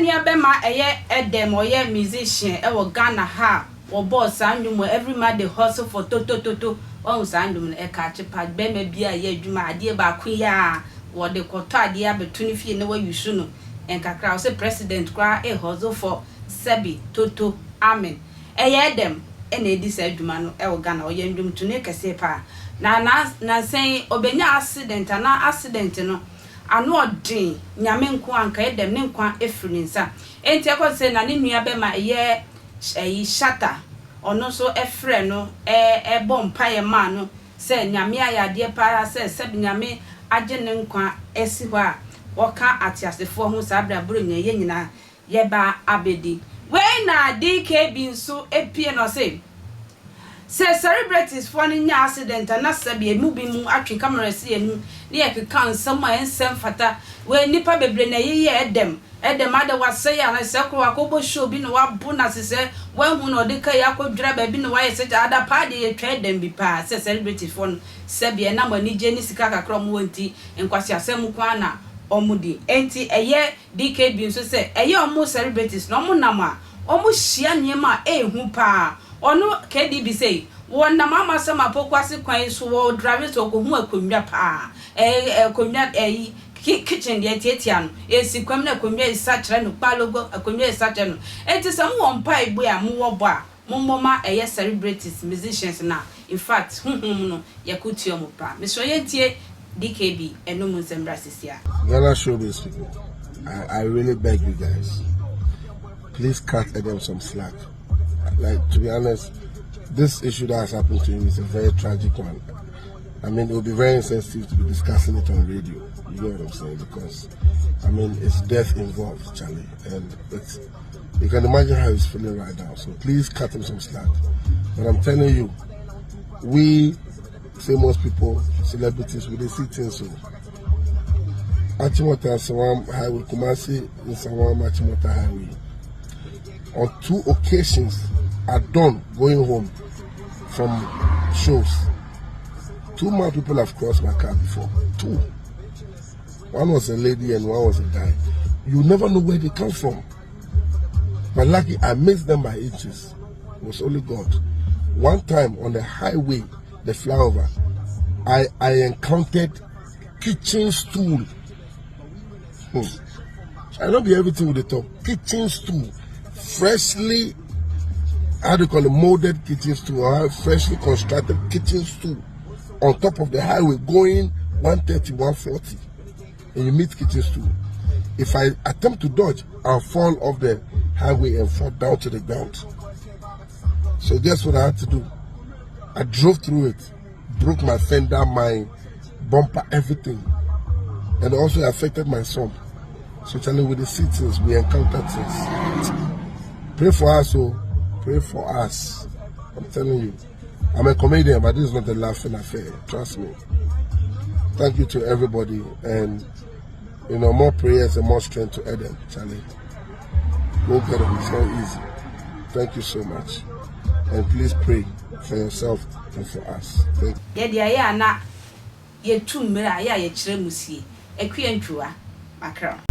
Yenya bema EDEM or musician, Ghana ha, or boss and every man they hustle for toto. Oh, Sandum, catch a pad, Beme be a year, my idea about queer, or the quota dear between feet in the way you should. And Kakra say president cry a hustle for Sebi, Toto, Amen. EDEM, any decide man, Ghana or Yendum to make a sepa. Na saying, Obenya accident and not accident, no. Ano din nyame nko anka EDEM ne nkwa efrinsa enti akọ se na ne nua be ma ye shata ono so efre no bompa ye ma no se nyame ayade para se nyame age ne nkwa esi ho a woka atiasefo ho sabra bro nya ye nyina ye ba abedi we na DKB nso epie no se celebrities for any accident and not sabi a movie mu atwe camera see enu ne ye kan some ensem fata we nipa bebre na ye EDEM ada was say and say ko akobo show bi no wa bu na se wan hu no de kai akodwira ba bi no wa ye se ada party ye twa EDEM bi pa se celebrities for sabi na mani je ni sika kakra mu wonti enkwasi asem kwa na omudi enti eye DKB nso se eye omo celebrities no mo nama omo hia niema ehu pa ono KDB say wona mama sama pokwase kwan so wo drive to ko hu akonwa pa akonwa kitchen de tietia no esi kwam na akonwa isa kire no palogo akonwa isa kire no enti sam wo mpa ibu ya mu wo bo a mommoma celebrities musicians na in fact no yakutio mo pa me so yentie DKB eno mu zembra sisia Ghana showbiz people, I really beg you guys, please cut EDEM some slack. Like, to be honest, this issue that has happened to him is a very tragic one. I mean, it would be very insensitive to be discussing it on radio. You know what I'm saying? Because, I mean, it's death involved, Charlie. And you can imagine how he's feeling right now. So please cut him some slack. But I'm telling you, we famous people, celebrities, we see things so. Achimota Sawam Highway, Kumasi in Sawam Achimota Highway. On 2 occasions, at dawn, going home from shows. 2 more people have crossed my car before. 2. One was a lady and one was a guy. You never know where they come from. But lucky, I missed them by inches. It was only God. One time on the highway, the flyover, I encountered kitchen stool. I don't be everything with the top. Kitchen stool. Freshly, how do you call it, molded kitchen stool, or freshly constructed kitchen stool on top of the highway going 130, 140, and you meet kitchen stool. If I attempt to dodge, I'll fall off the highway and fall down to the ground. So guess what I had to do? I drove through it, broke my fender, my bumper, everything, and also affected my son. So Charlie, with the citizens, we encountered things. Pray for us, oh, pray for us. I'm telling you. I'm a comedian, but this is not a laughing affair. Trust me. Thank you to everybody, and more prayers and more strength to EDEM, Charlie. Go get it. It's not easy. Thank you so much, and please pray for yourself and for us. Thank you. Yeah, na ye 2 mira ya ye chire musie. Ekwe ntwa makra.